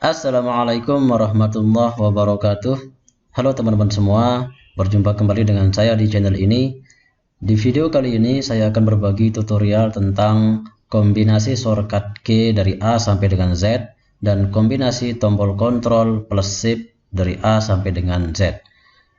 Assalamualaikum warahmatullahi wabarakatuh. Halo teman-teman semua, berjumpa kembali dengan saya di channel ini. Di video kali ini saya akan berbagi tutorial tentang kombinasi shortcut key dari A sampai dengan Z dan kombinasi tombol kontrol plus shift dari A sampai dengan Z.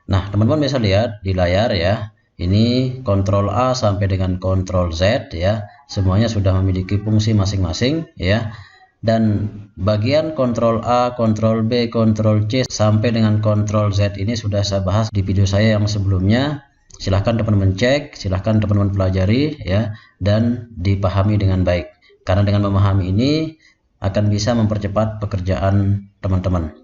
Nah, teman-teman bisa lihat di layar ya. Ini kontrol A sampai dengan kontrol Z ya. Semuanya sudah memiliki fungsi masing-masing ya. Dan bagian kontrol A, kontrol B, kontrol C sampai dengan kontrol Z ini sudah saya bahas di video saya yang sebelumnya. Silahkan teman-teman cek, silahkan teman-teman pelajari ya, dan dipahami dengan baik. Karena dengan memahami ini akan bisa mempercepat pekerjaan teman-teman.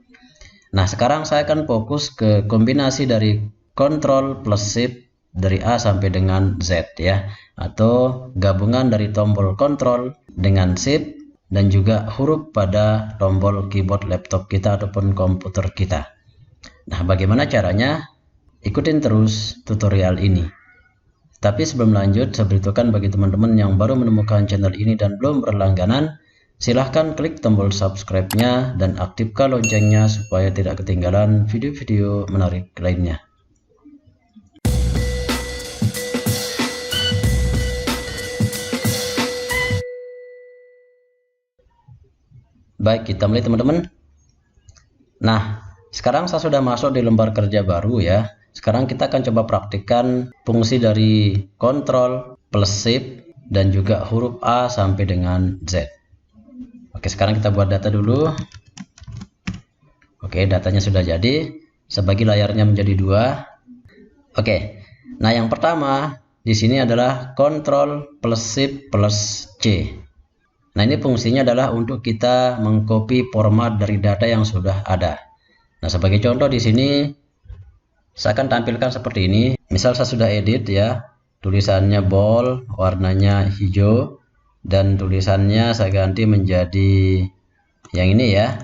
Nah, sekarang saya akan fokus ke kombinasi dari kontrol plus shift dari A sampai dengan Z ya, atau gabungan dari tombol kontrol dengan shift dan juga huruf pada tombol keyboard laptop kita ataupun komputer kita. Nah, bagaimana caranya? Ikutin terus tutorial ini. Tapi sebelum lanjut, saya beritahukan bagi teman-teman yang baru menemukan channel ini dan belum berlangganan, silahkan klik tombol subscribe-nya dan aktifkan loncengnya supaya tidak ketinggalan video-video menarik lainnya. Baik, kita mulai teman-teman. Nah, sekarang saya sudah masuk di lembar kerja baru ya. Sekarang kita akan coba praktikkan fungsi dari kontrol plus shift dan juga huruf A sampai dengan Z. Oke, sekarang kita buat data dulu. Oke, datanya sudah jadi. Saya bagi layarnya menjadi 2. Oke. Nah, yang pertama di sini adalah kontrol plus shift plus C. Nah, ini fungsinya adalah untuk kita mengcopy format dari data yang sudah ada. Nah, sebagai contoh di sini saya akan tampilkan seperti ini. Misal saya sudah edit ya, tulisannya bold, warnanya hijau, dan tulisannya saya ganti menjadi yang ini ya.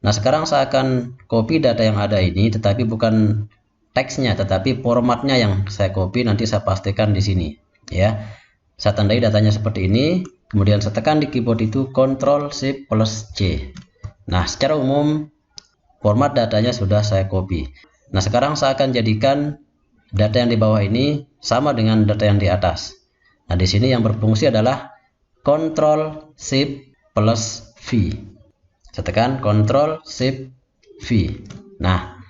Nah, sekarang saya akan copy data yang ada ini, tetapi bukan teksnya, tetapi formatnya yang saya copy. Nanti saya pastikan di sini ya. Saya tandai datanya seperti ini. Kemudian saya tekan di keyboard itu Ctrl Shift plus C. Nah, secara umum format datanya sudah saya copy. Nah, sekarang saya akan jadikan data yang di bawah ini sama dengan data yang di atas. Nah, di sini yang berfungsi adalah Ctrl Shift plus V. Saya tekan Ctrl Shift V. Nah,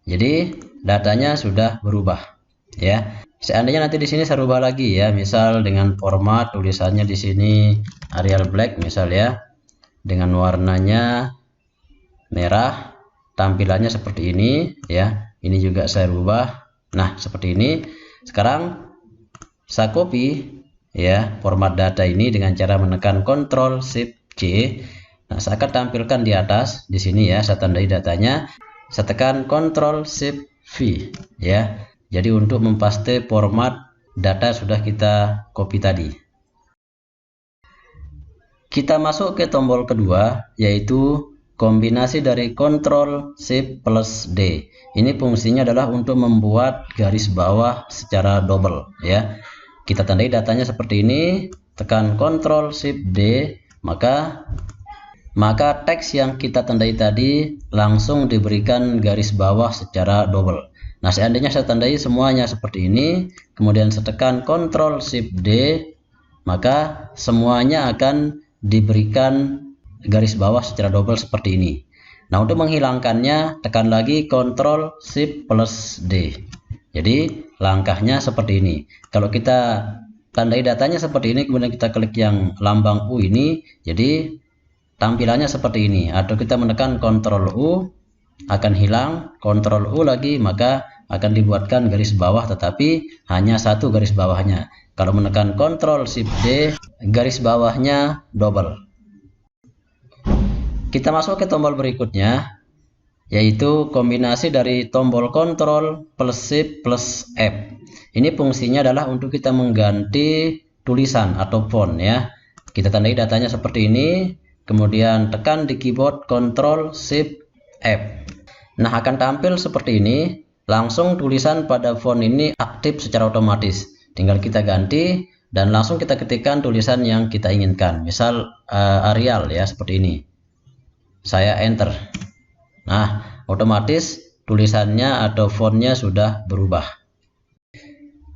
jadi datanya sudah berubah ya. Seandainya nanti di sini saya rubah lagi ya, misal dengan format tulisannya di sini Arial Black misal ya, dengan warnanya merah, tampilannya seperti ini ya. Ini juga saya rubah. Nah, seperti ini. Sekarang saya copy ya format data ini dengan cara menekan Ctrl Shift C. Nah, saya akan tampilkan di atas di sini ya, saya tandai datanya. Saya tekan Ctrl Shift V ya. Jadi untuk mempaste format data sudah kita copy tadi. Kita masuk ke tombol kedua, yaitu kombinasi dari Ctrl Shift plus D. Ini fungsinya adalah untuk membuat garis bawah secara double ya. Kita tandai datanya seperti ini, tekan Ctrl Shift D, maka teks yang kita tandai tadi langsung diberikan garis bawah secara double. Nah, seandainya saya tandai semuanya seperti ini, kemudian saya tekan Ctrl Shift D, maka semuanya akan diberikan garis bawah secara double seperti ini. Nah, untuk menghilangkannya tekan lagi Ctrl Shift plus D. Jadi langkahnya seperti ini. Kalau kita tandai datanya seperti ini, kemudian kita klik yang lambang U ini, jadi tampilannya seperti ini. Atau kita menekan Ctrl U, akan hilang, Ctrl U lagi, maka akan dibuatkan garis bawah, tetapi hanya satu garis bawahnya. Kalau menekan Ctrl Shift D, garis bawahnya double. Kita masuk ke tombol berikutnya, yaitu kombinasi dari tombol Ctrl plus Shift plus F. Ini fungsinya adalah untuk kita mengganti tulisan atau font ya. Kita tandai datanya seperti ini, kemudian tekan di keyboard Ctrl Shift F. Nah, akan tampil seperti ini. Langsung tulisan pada font ini aktif secara otomatis. Tinggal kita ganti dan langsung kita ketikkan tulisan yang kita inginkan. Misal Arial ya, seperti ini. saya enter. Nah, otomatis tulisannya atau fontnya sudah berubah.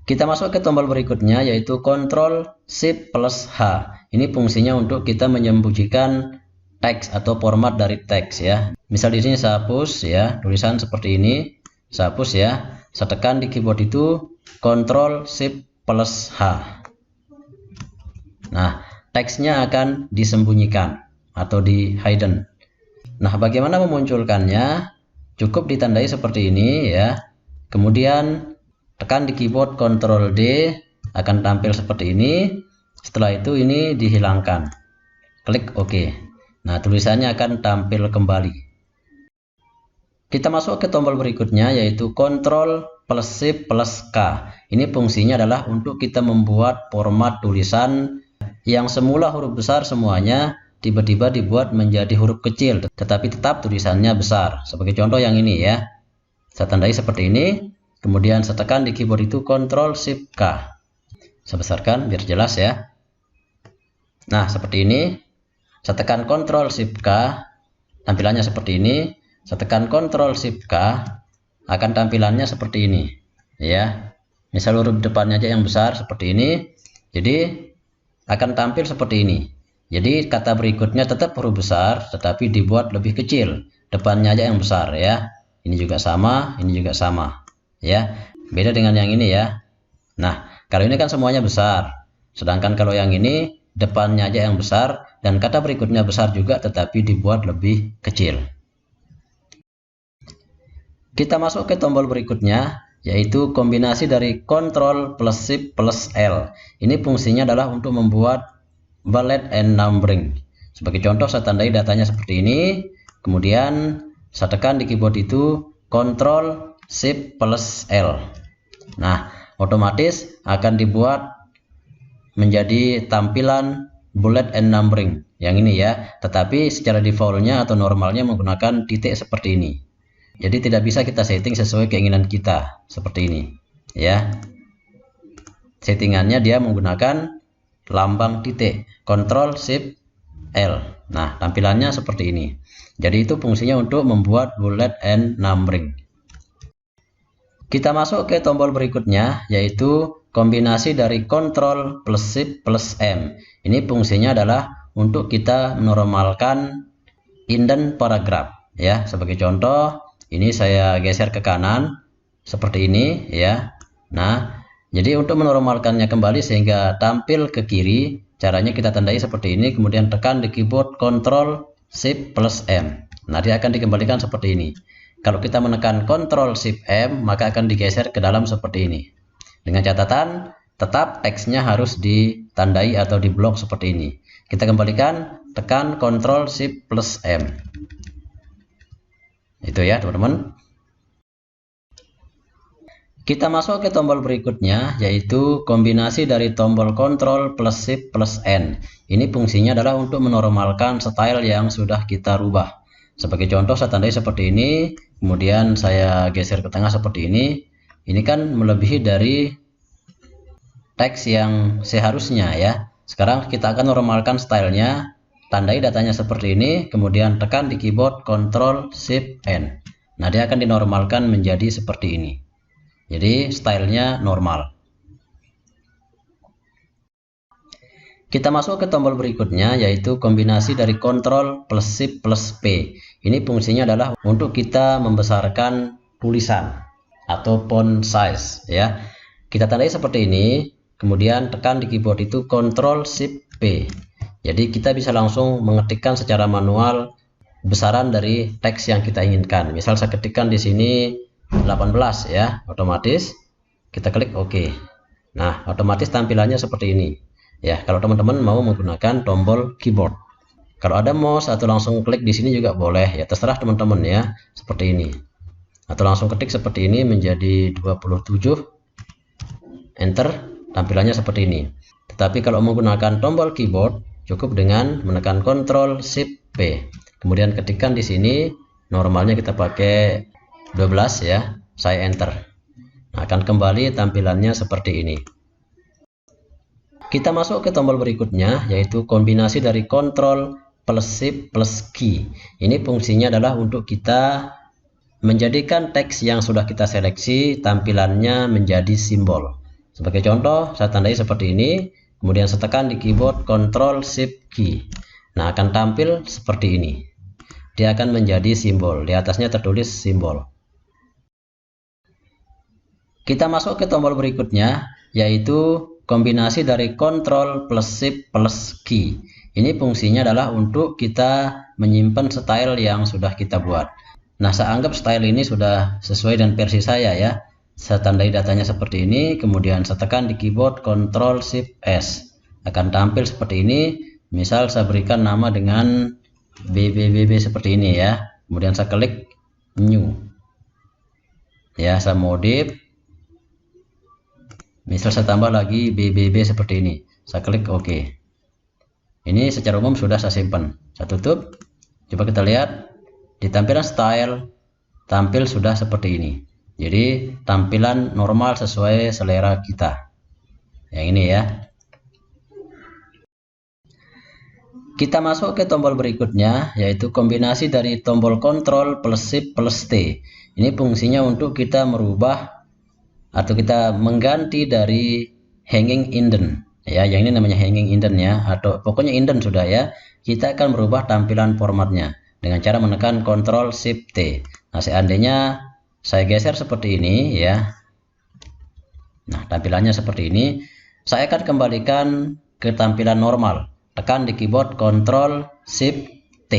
Kita masuk ke tombol berikutnya, yaitu Ctrl Shift plus H. Ini fungsinya untuk kita menyembunyikan teks atau format dari teks ya. Misal di sini saya hapus ya, tulisan seperti ini, saya hapus ya. Saya tekan di keyboard itu Ctrl Shift plus H. Nah, teksnya akan disembunyikan atau di hidden. Nah, bagaimana memunculkannya? Cukup ditandai seperti ini ya. Kemudian tekan di keyboard Ctrl D, akan tampil seperti ini. Setelah itu ini dihilangkan. Klik OK. Nah, tulisannya akan tampil kembali. Kita masuk ke tombol berikutnya, yaitu Ctrl plus Shift plus K. Ini fungsinya adalah untuk kita membuat format tulisan yang semula huruf besar semuanya tiba-tiba dibuat menjadi huruf kecil, tetapi tetap tulisannya besar. Sebagai contoh yang ini ya. Saya tandai seperti ini. Kemudian saya tekan di keyboard itu Ctrl Shift K. Saya besarkan biar jelas ya. Nah, seperti ini. Saya tekan Ctrl Shift K, tampilannya seperti ini. Saya tekan Ctrl Shift K, akan tampilannya seperti ini. Ya. Misal huruf depannya aja yang besar seperti ini. Jadi akan tampil seperti ini. Jadi kata berikutnya tetap huruf besar, tetapi dibuat lebih kecil. Depannya aja yang besar ya. Ini juga sama, ini juga sama. Ya, beda dengan yang ini ya. Nah, kalau ini kan semuanya besar, sedangkan kalau yang ini depannya aja yang besar dan kata berikutnya besar juga tetapi dibuat lebih kecil. Kita masuk ke tombol berikutnya, yaitu kombinasi dari Ctrl plus Shift plus L. Ini fungsinya adalah untuk membuat bullet and numbering. Sebagai contoh saya tandai datanya seperti ini, kemudian saya tekan di keyboard itu Ctrl Shift plus L. Nah, otomatis akan dibuat menjadi tampilan bullet and numbering yang ini ya. Tetapi secara defaultnya atau normalnya menggunakan titik seperti ini. Jadi tidak bisa kita setting sesuai keinginan kita seperti ini ya. Settingannya dia menggunakan lambang titik, Ctrl Shift L. Nah, tampilannya seperti ini. Jadi itu fungsinya untuk membuat bullet and numbering. Kita masuk ke tombol berikutnya, yaitu kombinasi dari Ctrl plus Shift plus M. Ini fungsinya adalah untuk kita menormalkan indent paragraf ya. Sebagai contoh, ini saya geser ke kanan seperti ini ya. Nah, jadi untuk menormalkannya kembali sehingga tampil ke kiri, caranya kita tandai seperti ini, kemudian tekan di keyboard Ctrl Shift plus M. Nah, dia akan dikembalikan seperti ini. Kalau kita menekan Ctrl Shift M, maka akan digeser ke dalam seperti ini. Dengan catatan, tetap teksnya harus ditandai atau diblok seperti ini. Kita kembalikan, tekan Ctrl Shift plus M. Itu ya, teman-teman. Kita masuk ke tombol berikutnya, yaitu kombinasi dari tombol Ctrl plus Shift plus N. Ini fungsinya adalah untuk menormalkan style yang sudah kita rubah. Sebagai contoh saya tandai seperti ini, kemudian saya geser ke tengah seperti ini. Ini kan melebihi dari teks yang seharusnya ya. Sekarang kita akan normalkan stylenya. Tandai datanya seperti ini, kemudian tekan di keyboard Ctrl Shift N. Nah, dia akan dinormalkan menjadi seperti ini. Jadi stylenya normal. Kita masuk ke tombol berikutnya, yaitu kombinasi dari Ctrl plus Shift plus P. Ini fungsinya adalah untuk kita membesarkan tulisan atau font size ya. Kita tandai seperti ini, kemudian tekan di keyboard itu Ctrl Shift P. Jadi kita bisa langsung mengetikkan secara manual besaran dari teks yang kita inginkan. Misal saya ketikkan di sini 18 ya, otomatis kita klik OK. Nah, otomatis tampilannya seperti ini. Ya, kalau teman-teman mau menggunakan tombol keyboard. Kalau ada mouse atau langsung klik di sini juga boleh ya, terserah teman-teman ya, seperti ini. Atau langsung ketik seperti ini menjadi 27. Enter, tampilannya seperti ini. Tetapi kalau menggunakan tombol keyboard cukup dengan menekan Ctrl Shift P. Kemudian ketikkan di sini, normalnya kita pakai 12 ya, saya enter. Nah, akan kembali tampilannya seperti ini. Kita masuk ke tombol berikutnya, yaitu kombinasi dari Ctrl plus shift plus key. Ini fungsinya adalah untuk kita menjadikan teks yang sudah kita seleksi tampilannya menjadi simbol. Sebagai contoh, saya tandai seperti ini, kemudian saya tekan di keyboard Ctrl Shift key. Nah, akan tampil seperti ini. Dia akan menjadi simbol, di atasnya tertulis simbol. Kita masuk ke tombol berikutnya, yaitu kombinasi dari Ctrl plus Shift plus key. Ini fungsinya adalah untuk kita menyimpan style yang sudah kita buat. Nah, saya anggap style ini sudah sesuai dengan versi saya ya. Saya tandai datanya seperti ini, kemudian saya tekan di keyboard Ctrl Shift S. Akan tampil seperti ini. Misal saya berikan nama dengan BBBB seperti ini ya. Kemudian saya klik New. Ya, saya modif. Misal saya tambah lagi BBB seperti ini. Saya klik OK. Ini secara umum sudah saya simpan. Saya tutup. Coba kita lihat. Di tampilan style, tampil sudah seperti ini. Jadi tampilan normal sesuai selera kita. Yang ini ya. Kita masuk ke tombol berikutnya, yaitu kombinasi dari tombol Ctrl plus Shift plus T. Ini fungsinya untuk kita merubah atau kita mengganti dari hanging indent. Ya, yang ini namanya hanging indent ya, atau pokoknya indent sudah ya. Kita akan merubah tampilan formatnya dengan cara menekan Ctrl Shift T. Nah, seandainya saya geser seperti ini ya. Nah, tampilannya seperti ini. Saya akan kembalikan ke tampilan normal. Tekan di keyboard Ctrl Shift T.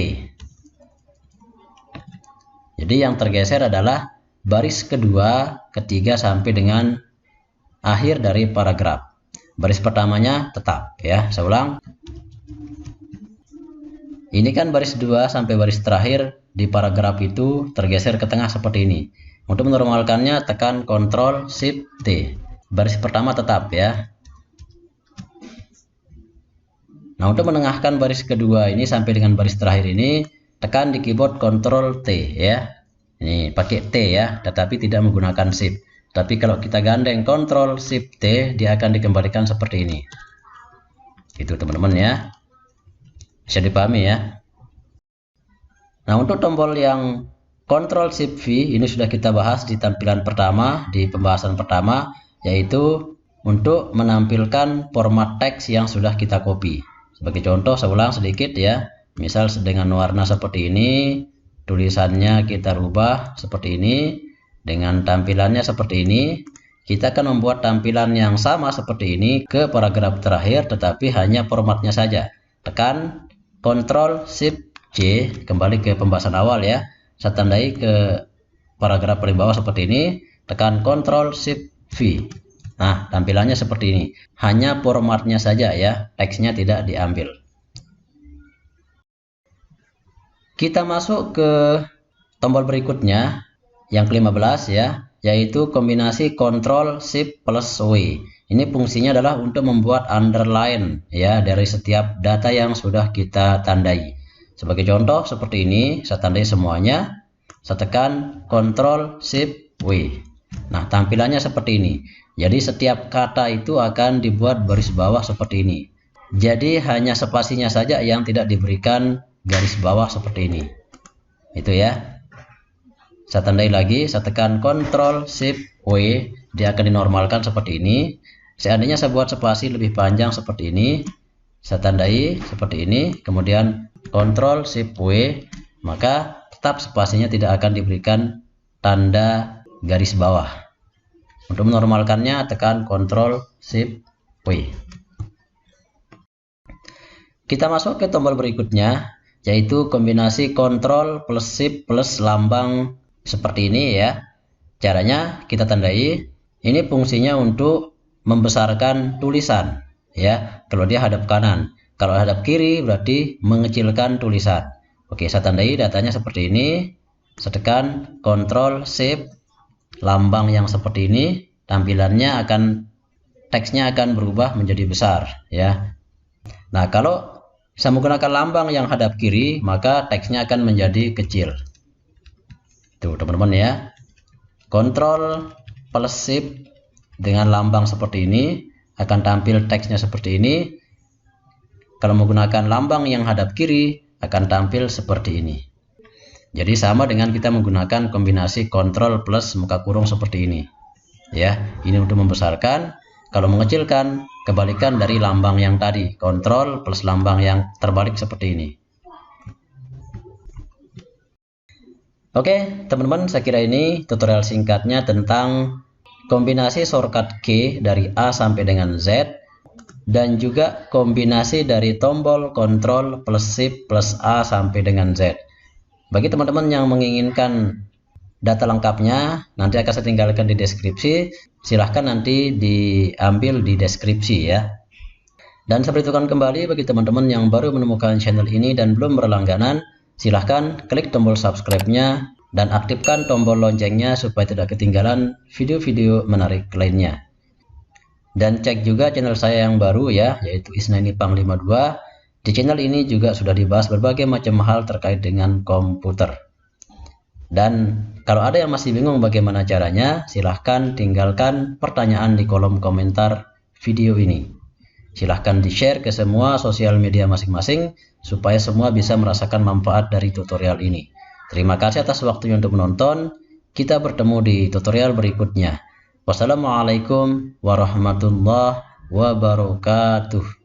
Jadi yang tergeser adalah baris kedua, ketiga sampai dengan akhir dari paragraf. Baris pertamanya tetap ya. Saya ulang. Ini kan baris 2 sampai baris terakhir di paragraf itu tergeser ke tengah seperti ini. Untuk menormalkannya tekan Ctrl Shift T. Baris pertama tetap ya. Nah, untuk menengahkan baris kedua ini sampai dengan baris terakhir ini tekan di keyboard Ctrl T ya. Ini pakai T ya, tetapi tidak menggunakan Shift. Tapi kalau kita gandeng Ctrl Shift T, dia akan dikembalikan seperti ini. Itu teman-teman ya. Bisa dipahami ya. Nah, untuk tombol yang Ctrl Shift V ini sudah kita bahas di tampilan pertama, di pembahasan pertama, yaitu untuk menampilkan format teks yang sudah kita copy. Sebagai contoh, saya ulang sedikit ya. Misal dengan warna seperti ini, tulisannya kita rubah seperti ini, dengan tampilannya seperti ini. Kita akan membuat tampilan yang sama seperti ini ke paragraf terakhir, tetapi hanya formatnya saja. Tekan Ctrl Shift C, kembali ke pembahasan awal ya. Saya tandai ke paragraf paling bawah seperti ini, tekan Ctrl Shift V. Nah, tampilannya seperti ini. Hanya formatnya saja ya, teksnya tidak diambil. Kita masuk ke tombol berikutnya, yang ke-15 ya, yaitu kombinasi Ctrl Shift plus W. Ini fungsinya adalah untuk membuat underline ya dari setiap data yang sudah kita tandai. Sebagai contoh seperti ini, saya tandai semuanya, saya tekan Ctrl Shift W. Nah, tampilannya seperti ini. Jadi setiap kata itu akan dibuat baris bawah seperti ini. Jadi hanya spasinya saja yang tidak diberikan garis bawah seperti ini. Itu ya. Saya tandai lagi, saya tekan Ctrl Shift W, dia akan dinormalkan seperti ini. Seandainya saya buat spasi lebih panjang seperti ini, saya tandai seperti ini, kemudian Ctrl Shift W, maka tetap spasinya tidak akan diberikan tanda garis bawah. Untuk menormalkannya tekan Ctrl Shift W. Kita masuk ke tombol berikutnya, yaitu kombinasi Ctrl plus Shift plus lambang seperti ini ya. Caranya kita tandai. Ini fungsinya untuk membesarkan tulisan ya. Kalau dia hadap kanan, kalau hadap kiri berarti mengecilkan tulisan. Oke, saya tandai datanya seperti ini. Saya tekan Ctrl Shift lambang yang seperti ini, tampilannya teksnya akan berubah menjadi besar ya. Nah, kalau saya menggunakan lambang yang hadap kiri, maka teksnya akan menjadi kecil. Tuh teman-teman ya. Ctrl plus Shift dengan lambang seperti ini akan tampil teksnya seperti ini. Kalau menggunakan lambang yang hadap kiri akan tampil seperti ini. Jadi sama dengan kita menggunakan kombinasi kontrol plus muka kurung seperti ini. Ya, ini untuk membesarkan. Kalau mengecilkan, kebalikan dari lambang yang tadi, kontrol plus lambang yang terbalik seperti ini. Oke, teman-teman, saya kira ini tutorial singkatnya tentang kombinasi shortcut key dari A sampai dengan Z, dan juga kombinasi dari tombol kontrol plus shift plus A sampai dengan Z. Bagi teman-teman yang menginginkan data lengkapnya, nanti akan saya tinggalkan di deskripsi. Silahkan nanti diambil di deskripsi ya. Dan saya beritahukan kembali bagi teman-teman yang baru menemukan channel ini dan belum berlangganan, silahkan klik tombol subscribe-nya dan aktifkan tombol loncengnya supaya tidak ketinggalan video-video menarik lainnya. Dan cek juga channel saya yang baru ya, yaitu Isnainipang 52. Di channel ini juga sudah dibahas berbagai macam hal terkait dengan komputer. Dan kalau ada yang masih bingung bagaimana caranya, silahkan tinggalkan pertanyaan di kolom komentar video ini. Silahkan di-share ke semua sosial media masing-masing supaya semua bisa merasakan manfaat dari tutorial ini. Terima kasih atas waktunya untuk menonton. Kita bertemu di tutorial berikutnya. Wassalamualaikum warahmatullahi wabarakatuh.